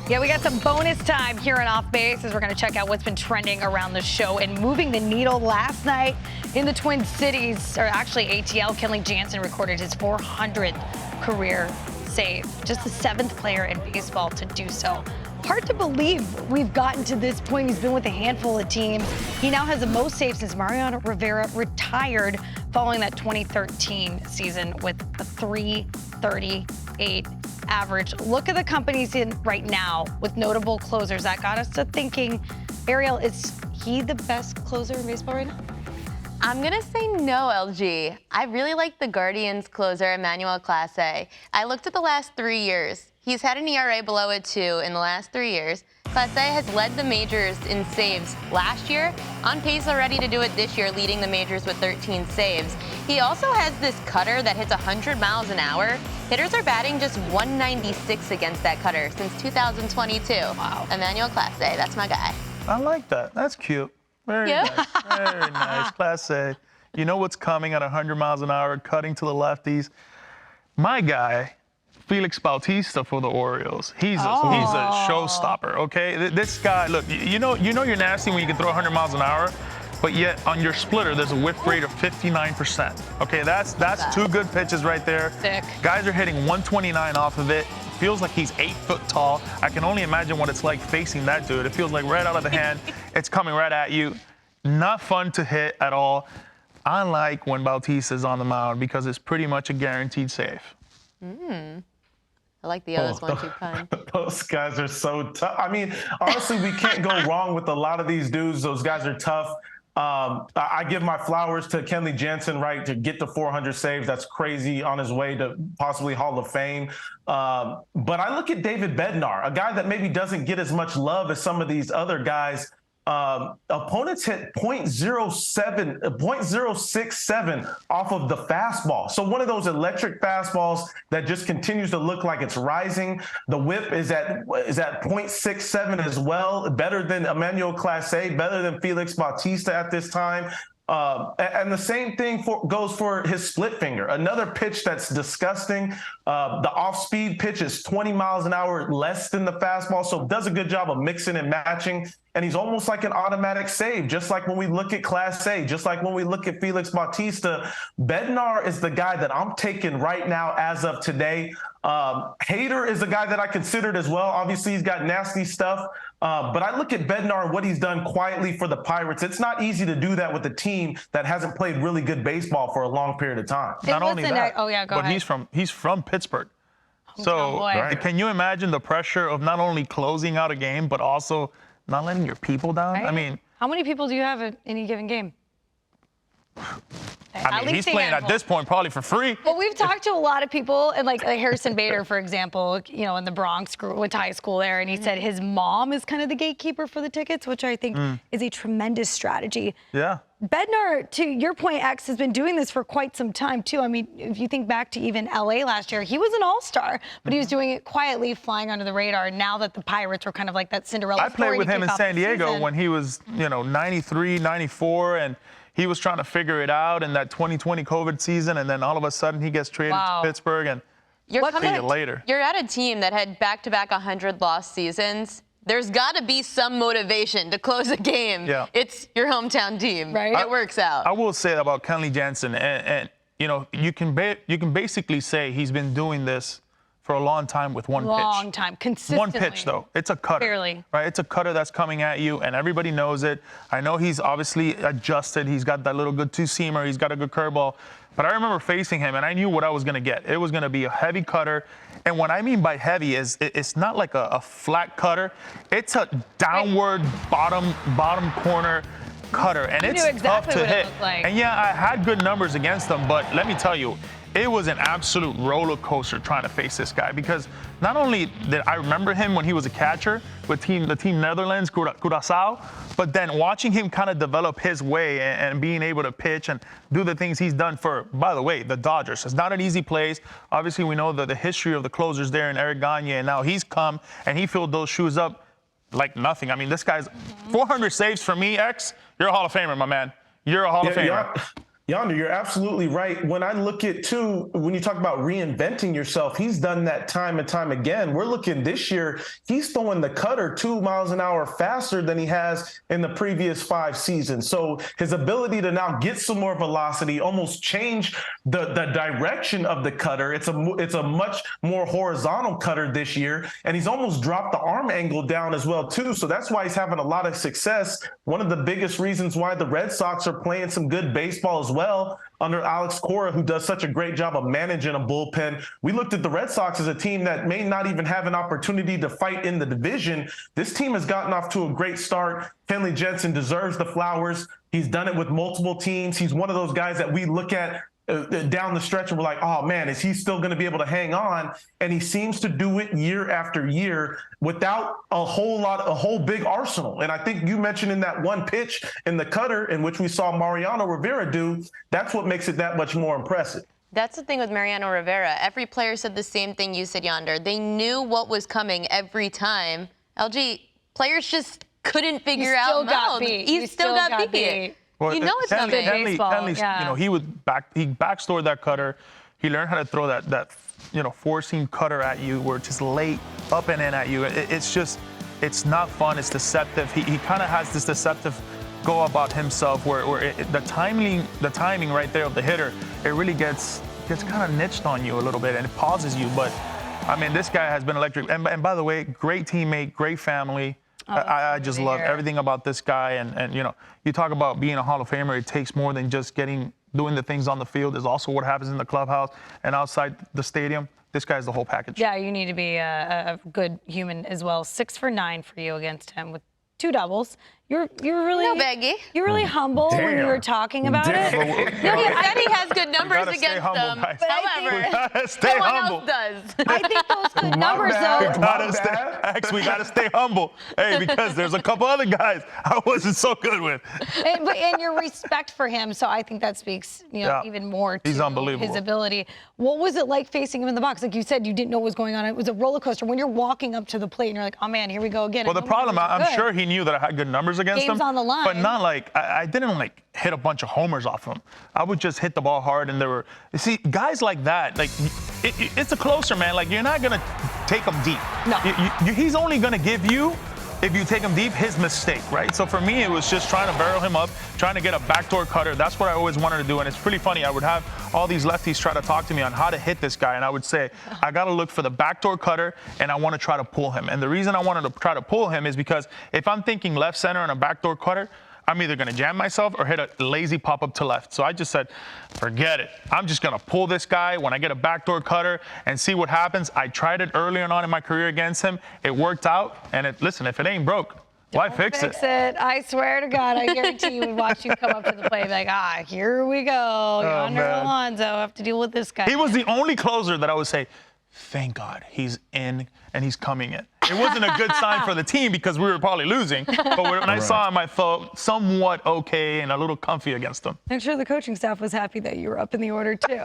Yeah, we got some bonus time here on Off Base as we're going to check out what's been trending around the show and moving the needle last night in the Twin Cities, or actually ATL. Kenley Jansen recorded his 400th career save, just the 7th player in baseball to do so. Hard to believe we've gotten to this point. He's been with a handful of teams. He now has the most saves since Mariano Rivera retired following that 2013 season with a 338 average. Look at the companies in right now with notable closers. That got us to thinking, Ariel, is he the best closer in baseball right now? I'm going to say no, LG. I really like the Guardians closer, Emmanuel Clase. I looked at the last 3 years. He's had an ERA below a 2 in the last 3 years. Clase has led the majors in saves last year, on pace already to do it this year, leading the majors with 13 saves. He also has this cutter that hits 100 miles an hour. Hitters are batting just 196 against that cutter since 2022. Wow. Emmanuel Clase, that's my guy. I like that. That's cute. Very nice. Very nice. Clase. You know what's coming at 100 miles an hour, cutting to the lefties. My guy, Felix Bautista for the Orioles. He's a showstopper, okay? This guy, look, you know you're nasty when you can throw 100 miles an hour, but yet on your splitter, there's a whiff rate of 59%. Okay, that's 2 good pitches right there. Sick. Guys are hitting 129 off of it. Feels like he's 8 foot tall. I can only imagine what it's like facing that dude. It feels like right out of the hand. It's coming right at you. Not fun to hit at all. I like when Bautista's on the mound because it's pretty much a guaranteed save. I like the O's 1-2 pun. Those guys are so tough. I mean, honestly, we can't go wrong with a lot of these dudes. Those guys are tough. I give my flowers to Kenley Jansen, right, to get to 400 saves. That's crazy, on his way to possibly Hall of Fame. But I look at David Bednar, a guy that maybe doesn't get as much love as some of these other guys. Opponents hit .067 off of the fastball. So one of those electric fastballs that just continues to look like it's rising. The whip is at .67 as well, better than Emmanuel Clase, better than Felix Bautista at this time. And the same thing goes for his split finger. Another pitch that's disgusting. The off-speed pitch is 20 miles an hour less than the fastball, so does a good job of mixing and matching. And he's almost like an automatic save, just like when we look at Clase, just like when we look at Felix Bautista. Bednar is the guy that I'm taking right now as of today. Hader is a guy that I considered as well. Obviously, he's got nasty stuff. But I look at Bednar and what he's done quietly for the Pirates. It's not easy to do that with a team that hasn't played really good baseball for a long period of time. Not only that, go but ahead. he's from Pittsburgh. So can you imagine the pressure of not only closing out a game, but also not letting your people down? Right. I mean, how many people do you have in any given game? I mean, he's playing at this point probably for free. Well, we've talked to a lot of people, and like Harrison Bader, for example, you know, in the Bronx, went to high school there, and he said his mom is kind of the gatekeeper for the tickets, which I think is a tremendous strategy. Yeah. Bednar, to your point, X, has been doing this for quite some time, too. I mean, if you think back to even L.A. last year, he was an all-star, but he was doing it quietly, flying under the radar. Now that the Pirates were kind of like that Cinderella story. I played with him in San Diego when he was, 93, 94, and he was trying to figure it out in that 2020 COVID season, and then all of a sudden he gets traded to Pittsburgh, and see you later. You're at a team that had back-to-back 100-loss seasons. There's got to be some motivation to close a game. Yeah. It's your hometown team. Right. It works out. I will say about Kenley Jansen, and you can basically say he's been doing this for a long time with one pitch. Long time, consistently. One pitch, though. It's a cutter. Barely. Right? It's a cutter that's coming at you, and everybody knows it. I know he's obviously adjusted. He's got that little good two-seamer. He's got a good curveball. But I remember facing him, and I knew what I was going to get. It was going to be a heavy cutter. And what I mean by heavy is it's not like a flat cutter. It's a downward bottom corner cutter, and it's tough to hit. And yeah, I had good numbers against them, but let me tell you, it was an absolute roller coaster trying to face this guy, because not only did I remember him when he was a catcher with the team Netherlands, Curaçao, but then watching him kind of develop his way and being able to pitch and do the things he's done for, by the way, the Dodgers. It's not an easy place. Obviously, we know the history of the closers there in Eric Gagne, and now he's come and he filled those shoes up like nothing. I mean, this guy's 400 saves for me, X. You're a Hall of Famer, my man. You're a Hall of Famer. Yonder, you're absolutely right. When I look at, too, when you talk about reinventing yourself, he's done that time and time again. We're looking this year, he's throwing the cutter 2 miles an hour faster than he has in the previous 5 seasons. So his ability to now get some more velocity, almost change the direction of the cutter. It's a much more horizontal cutter this year, and he's almost dropped the arm angle down as well, too. So that's why he's having a lot of success. One of the biggest reasons why the Red Sox are playing some good baseball as well under Alex Cora, who does such a great job of managing a bullpen. We looked at the Red Sox as a team that may not even have an opportunity to fight in the division. This team has gotten off to a great start. Kenley Jansen deserves the flowers. He's done it with multiple teams. He's one of those guys that we look at down the stretch and we're like, oh man, is he still going to be able to hang on? And he seems to do it year after year without a whole big arsenal. And I think you mentioned in that one pitch in the cutter in which we saw Mariano Rivera do, that's what makes it that much more impressive. That's the thing with Mariano Rivera. Every player said the same thing you said, Yonder. They knew what was coming every time. LG, players just couldn't figure out mode. You still got beat. Well, you know it's coming. Kenley's, he backstored that cutter. He learned how to throw that four-seam cutter at you where it's just late up and in at you. It's not fun. It's deceptive. He kind of has this deceptive go about himself where the timing right there of the hitter, it really gets kind of niched on you a little bit and it pauses you. But I mean, this guy has been electric. And by the way, great teammate, great family. I just love everything about this guy. And you talk about being a Hall of Famer, it takes more than just doing the things on the field. There's also what happens in the clubhouse and outside the stadium. This guy's the whole package. Yeah, you need to be a good human as well. 6 for 9 for you against him with 2 doubles. You're really no baggy. You're really humble when you were talking about it. No, he said he has good numbers against them. Guys. However, we gotta stay no one humble. else does. I think those good numbers, though. We gotta stay humble. Hey, because there's a couple other guys I wasn't so good with. And your respect for him, so I think that speaks, even more to He's unbelievable. his ability. What was it like facing him in the box? Like you said, you didn't know what was going on. It was a roller coaster. When you're walking up to the plate and you're like, oh man, here we go again. Well, the problem, I'm sure he knew that I had good numbers against him. Game's on the line. But not like, I didn't like hit a bunch of homers off him. I would just hit the ball hard and you see, guys like that, like, it's a closer, man. Like, you're not going to take him deep. No. He's only going to give you, if you take him deep, his mistake, right? So for me, it was just trying to barrel him up, trying to get a backdoor cutter. That's what I always wanted to do. And it's pretty funny. I would have all these lefties try to talk to me on how to hit this guy. And I would say, I got to look for the backdoor cutter and I want to try to pull him. And the reason I wanted to try to pull him is because if I'm thinking left center and a backdoor cutter, I'm either going to jam myself or hit a lazy pop-up to left. So I just said, forget it. I'm just going to pull this guy when I get a backdoor cutter and see what happens. I tried it earlier on in my career against him. It worked out. And listen, if it ain't broke, why fix it? I swear to God, I guarantee you would watch you come up to the plate like, here we go. Yonder Alonso, I have to deal with this guy. He was the only closer that I would say, thank God he's in and he's coming in. It wasn't a good sign for the team because we were probably losing. But when I saw him, I felt somewhat okay and a little comfy against him. I'm sure the coaching staff was happy that you were up in the order, too.